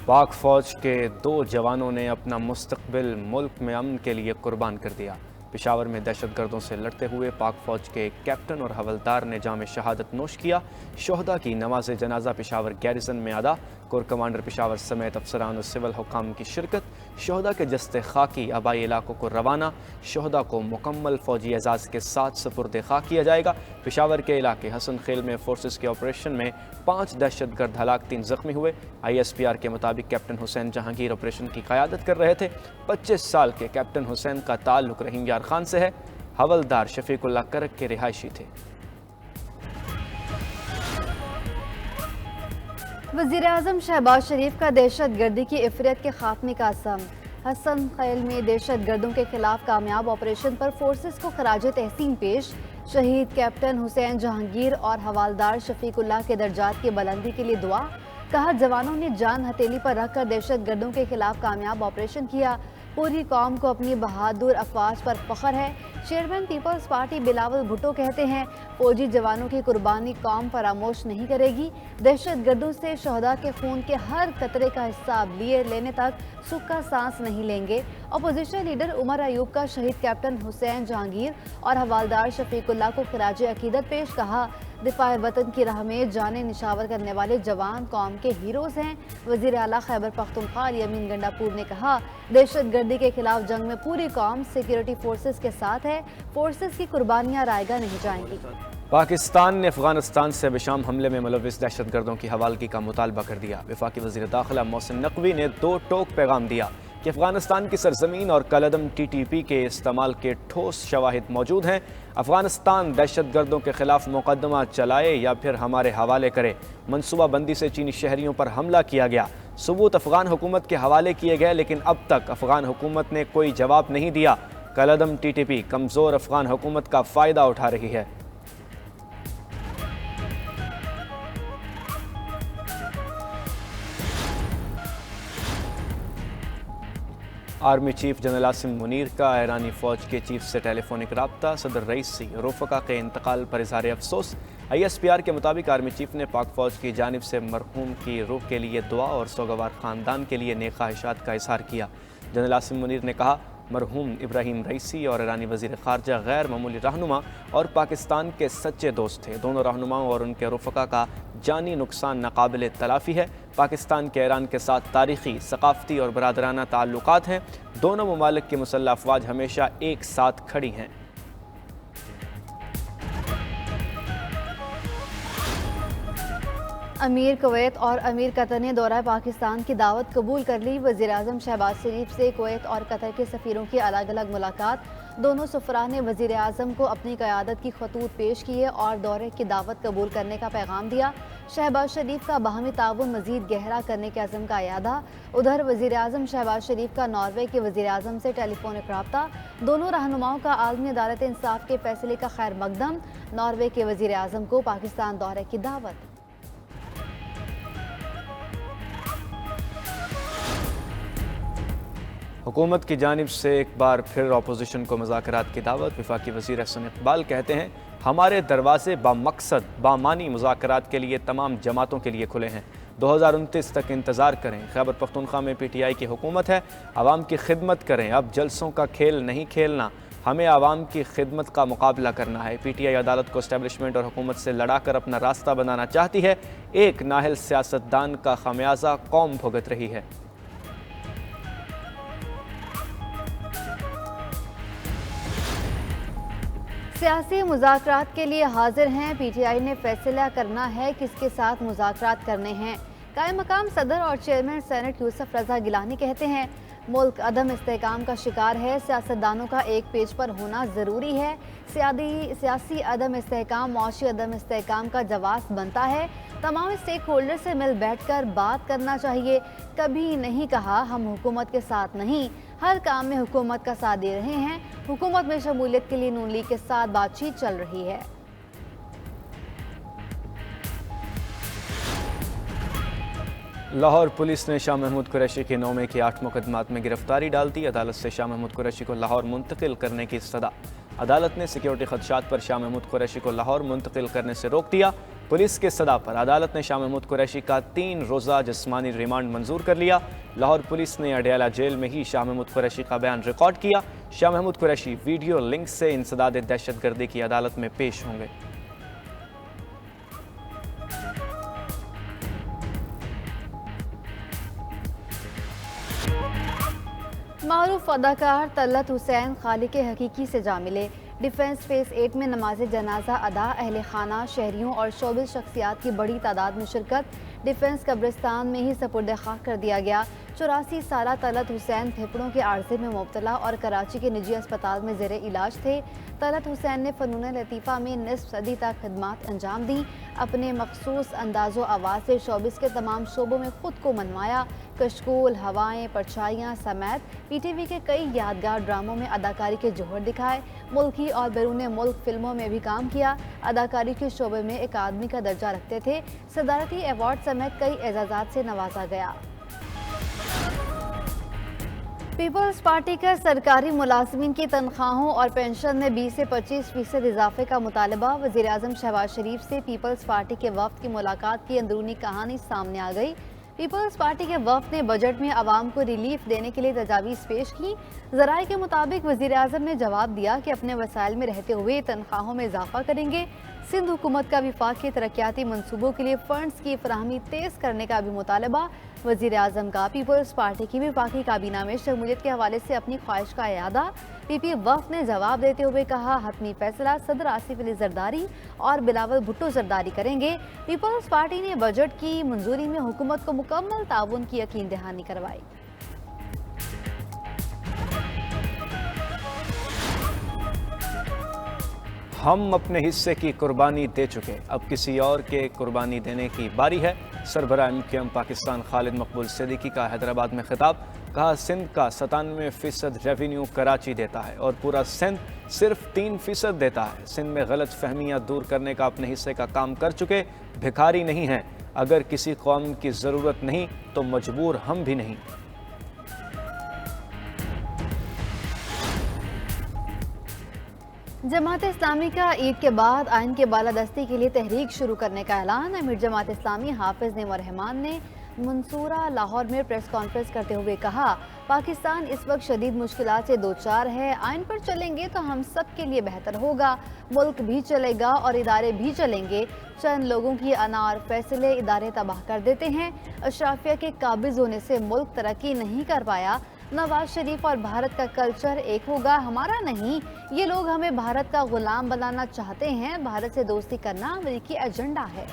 पाक फ़ौज के 2 जवानों ने अपना मुस्तकबिल मुल्क में अमन के लिए कुर्बान कर दिया। पेशावर में दहशतगर्दों से लड़ते हुए पाक फ़ौज के एक कैप्टन और हवलदार ने जाम शहादत नोश किया। शोहदा की नमाज जनाजा पेशावर गैरिसन में अदा। कोर कमांडर पेशावर समेत अफसरान और सिविल हुकाम की शिरकत। शोहदा के जस्ते खाकी आबाई इलाकों को रवाना। शोहदा को मुकम्मल फ़ौजी एजाज़ के साथ सुपुर्द खाक किया जाएगा। पेशावर के इलाके हसन खेल में फोर्सेस के ऑपरेशन में 5 दहशतगर्द हलाक, 3 जख्मी हुए। ISPR के मुताबिक कैप्टन हुसैन जहांगीर ऑपरेशन की क़यादत कर रहे थे। 25 साल के कैप्टन हुसैन का ताल्लुक रहीम यार खान से है। हवलदार शफीकुल्लाह करक के रिहायशी थे। वज़ीर आज़म शहबाज शरीफ का दहशत गर्दी की इफरियत के खात्मे का असम। हसन खेल में दहशत गर्दों के खिलाफ कामयाब ऑपरेशन पर फोर्सेस को खराज तहसीन पेश। शहीद कैप्टन हुसैन जहांगीर और हवालदार शफीकुल्लाह के दर्जात की बुलंदी के लिए दुआ। कहा, जवानों ने जान हथेली पर रखकर दहशत गर्दों के खिलाफ कामयाब ऑपरेशन किया। पूरी कौम को अपनी बहादुर अफवाज पर फख्र है। Chairman people's party Bilawal Bhutto कहते हैं, फौजी जवानों की कुर्बानी कौम फरामोश नहीं करेगी। दहशत गर्दों से शहदा के खून के हर कतरे का हिसाब लेने तक सूखा सांस नहीं लेंगे। अपोजिशन लीडर उमर अयूब का शहीद कैप्टन हुसैन जहांगीर और हवालदार शफीकुल्लाह को खराज अकीदत पेश। कहा, दिफा वतन की राह में जाने निशावर करने वाले जवान कौम के हीरोज हैं। वज़ीर आला खैबर पख्तूनख्वा यमीन गंडापुर ने कहा, दहशत गर्दी के खिलाफ जंग में पूरी कौम सिक्योरिटी फोर्सेस के साथ है। फोर्सेस की कुर्बानियां रायगा नहीं जाएंगी। पाकिस्तान ने अफगानिस्तान से बेशाम हमले में मुलविस दहशतगर्दों की हवालगी का मुतालबा कर दिया। वफाकी वज़ीर दाखिला मोहसिन नकवी ने 2 टोक पैगाम दिया कि अफगानिस्तान की सरजमीन और कलदम TTP के इस्तेमाल के ठोस शवाहिद मौजूद हैं। अफगानिस्तान दहशतगर्दों के खिलाफ मुकदमा चलाए या फिर हमारे हवाले करे। मनसूबाबंदी से चीनी शहरियों पर हमला किया गया। सबूत अफगान हुकूमत के हवाले किए गए, लेकिन अब तक अफगान हुकूमत ने कोई जवाब नहीं दिया। कलदम TTP कमज़ोर अफगान हुकूमत का फ़ायदा उठा रही है। Army chief general Asim Munir का ईरानी फ़ौज के चीफ से टेलीफोनिक रब्ता। सदर रईसी रफ़का के इंतकाल पर इज़हार अफसोस। ISPR के मुताबिक आर्मी चीफ ने पाक फ़ौज की जानिब से मरहूम की रूह के लिए दुआ और सोगवार ख़ानदान के लिए नेक ख्वाहिशात का इज़हार किया। जनरल आसिम मुनीर ने कहा, मरहूम इब्राहिम रईसी और ईरानी वज़ीर ख़ारजा गैर मामूली रहनुमा और पाकिस्तान के सच्चे दोस्त थे। दोनों रहनुमाओं और उनके रफ़का का जानी नुकसान नाकाबिल तलाफ़ी है। पाकिस्तान के ईरान के साथ तारीख़ी, सक़ाफ़ती और बरादराना ताल्लुक़ात हैं। दोनों ममालिक की मुसल्लह अफ़वाज हमेशा एक साथ खड़ी हैं। अमीर कुवैत और अमीर कतर ने दौरा पाकिस्तान की दावत कबूल कर ली। वज़ीर आज़म शहबाज शरीफ से कुवैत और कतर के सफ़ीरों की अलग अलग मुलाकात। दोनों सफ़रा ने वज़ीर आज़म को अपनी क़यादत की खतूत पेश किए और दौरे की दावत कबूल करने का पैगाम दिया। शहबाज शरीफ का बाहमी ताउन मज़ीद गहरा करने के अज़म का यादा। उधर वज़ीर आज़म शहबाज शरीफ का नॉर्वे के वज़ीर आज़म से टेलीफोनिक रब्ता। दोनों रहनुमाओं का आलमी अदालत इंसाफ के फैसले का खैर मकदम। नॉर्वे के वज़ीर आज़म को पाकिस्तान दौरे की दावत। हुकूमत की जानिब से एक बार फिर अपोजिशन को मुज़ाकरात की दावत। वफाकी वज़ीर एहसन इक़बाल कहते हैं, हमारे दरवाज़े बामकसद बामानी मुज़ाकरात के लिए तमाम जमातों के लिए खुले हैं। 2029 तक इंतज़ार करें। खैबर पख्तूनख्वा में PTI की हुकूमत है। आवाम की खिदमत करें। अब जलसों का खेल नहीं खेलना, हमें आवाम की खिदमत का मुकाबला करना है। PTI अदालत को एस्टेब्लिशमेंट और हुकूमत से लड़ाकर अपना रास्ता बनाना चाहती है। एक नाहल सियासतदान का खमियाजा कौम भुगत रही है। सियासी मुज़ाकरात के लिए हाजिर हैं। PTI ने फैसला करना है किसके साथ मुज़ाकरात करने हैं। कायम मकाम सदर और चेयरमैन सेनेट यूसुफ रज़ा गिलानी कहते हैं, मुल्क अदम इस्तेहकाम का शिकार है। सियासतदानों का एक पेज पर होना ज़रूरी है। सियासी अदम इस्तेहकाम मुआशी अदम इस्तेहकाम का जवाब बनता है। तमाम स्टेक होल्डर से मिल बैठ कर बात करना चाहिए। कभी नहीं कहा हम हुकूमत के साथ नहीं, हर काम में हुकूमत का साथ दे रहे हैं। हुकूमत में शमूलियत के लिए नून लीग के साथ बातचीत चल रही है। लाहौर पुलिस ने शाह महमूद कुरैशी के 9 में के 8 मुकदमात में गिरफ्तारी डाल दी। अदालत से शाह महमूद कुरैशी को लाहौर मुंतकिल करने की सदा। अदालत ने सिक्योरिटी खदशात पर शाह महमूद कुरैशी को लाहौर मुंतकिल करने से रोक दिया। पुलिस के सदा पर अदालत ने शाह महमूद कुरैशी का 3 रोज़ा जिस्मानी रिमांड मंजूर कर लिया। लाहौर पुलिस ने अडयाला जेल में ही शाह महमूद कुरैशी का बयान रिकॉर्ड किया। शाह महमूद कुरैशी वीडियो लिंक से इंसदाद दहशतगर्दी की अदालत में पेश होंगे। मारूफ अदाकार तलत हुसैन खालिक हकीकी से जा मिले। डिफेंस फेस 8 में नमाज जनाजा अदा, अहले खाना, शहरियों और शोबिस शख्सियात की बड़ी तादाद में शिरकत। डिफेंस कब्रिस्तान में ही सपुर्द खाक कर दिया गया। 84 साला तलत हुसैन फेफड़ों के आर्जे में मुब्तला और कराची के निजी अस्पताल में ज़ेरे इलाज थे। तलत हुसैन ने फ़नून लतीफ़ा में निस्फ सदी तक खिदमात अंजाम दी। अपने मखसूस अंदाज़ो आवाज़ से शोबिस के तमाम शोबों में खुद को मनवाया। कशकूल, हवाएं, परछाइयाँ समेत PTV के कई यादगार ड्रामों में अदाकारी के जोहर दिखाए। मुल्की और बैरून मुल्क फिल्मों में भी काम किया। अदाकारी के शोबे में अकादमी का दर्जा रखते थे। सदारती अवार्ड समेत कई एजाज़ात से नवाजा गया। पीपल्स पार्टी का सरकारी मुलाजमीन की तनख्वाहों और पेंशन में 20 से 25% इजाफे का मुतालबा। वज़ीर आज़म शहबाज शरीफ से पीपल्स पार्टी के वफ्द की मुलाकात की अंदरूनी कहानी सामने आ गई। पीपल्स पार्टी के वफ्द ने बजट में आवाम को रिलीफ देने के लिए तजावीज़ पेश की। ज़राए के मुताबिक वज़ीर आज़म ने जवाब दिया कि अपने वसाइल में रहते हुए तनख्वाहों में इजाफा करेंगे। सिंध हुकूमत का विफाक़ी तरक्याती मनसूबों के लिए फ़ंड्स की फराहमी तेज़ करने का भी मुतालबा। वज़ीर आज़म का पीपल्स पार्टी की विफाक़ी काबीना में शमूलियत के हवाले से अपनी ख्वाहिश का इयादा। PP वफ़द ने जवाब देते हुए कहा, हतमी फैसला सदर आसिफ अली जरदारी और बिलावल भुट्टो जरदारी करेंगे। पीपल्स पार्टी ने बजट की मंजूरी में हुकूमत को मुकम्मल ताउन की यकीन दहानी करवाई। हम अपने हिस्से की कुर्बानी दे चुके, अब किसी और के कुर्बानी देने की बारी है। सरबराह MQM पाकिस्तान खालिद मकबूल सिद्दीकी का हैदराबाद में खिताब। कहा, सिंध का 97% रेवेन्यू कराची देता है और पूरा सिंध सिर्फ 3% देता है। सिंध में गलत फहमियाँ दूर करने का अपने हिस्से का काम कर चुके, भिखारी नहीं हैं। अगर किसी कौम की ज़रूरत नहीं तो मजबूर हम भी नहीं। जमात इस्लामी का ईद के बाद आइन के बालादस्ती के लिए तहरीक शुरू करने का ऐलान। अमीर जमात इस्लामी हाफिज नेम रहमान ने मंसूरा लाहौर में प्रेस कॉन्फ्रेंस करते हुए कहा, पाकिस्तान इस वक्त शदीद मुश्किलात से दो चार है। आइन पर चलेंगे तो हम सब के लिए बेहतर होगा। मुल्क भी चलेगा और इदारे भी चलेंगे। चंद लोगों की अना और फैसले इदारे तबाह कर देते हैं। अशराफिया के काबिज होने से मुल्क तरक्की नहीं कर पाया। नवाज शरीफ और भारत का कल्चर एक होगा, हमारा नहीं। ये लोग हमें भारत का गुलाम बनाना चाहते हैं। भारत से दोस्ती करना अमेरिकी एजेंडा है।